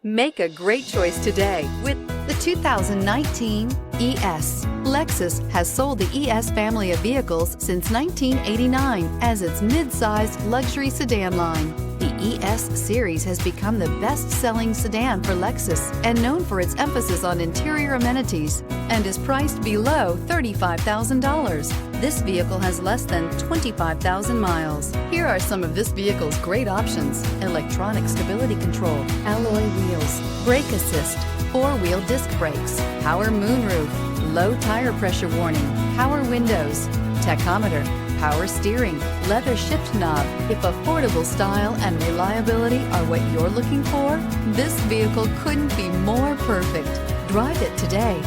Make a great choice today with the 2019 ES. Lexus has sold the ES family of vehicles since 1989 as its mid-sized luxury sedan line. The ES series has become the best-selling sedan for Lexus and known for its emphasis on interior amenities and is priced below $35,000. This vehicle has less than 25,000 miles. Here are some of this vehicle's great options: electronic stability control, alloy wheels, brake assist, four-wheel disc brakes, power moonroof, low tire pressure warning, power windows, tachometer, power steering, leather shift knob. If affordable style and reliability are what you're looking for, this vehicle couldn't be more perfect. Drive it today.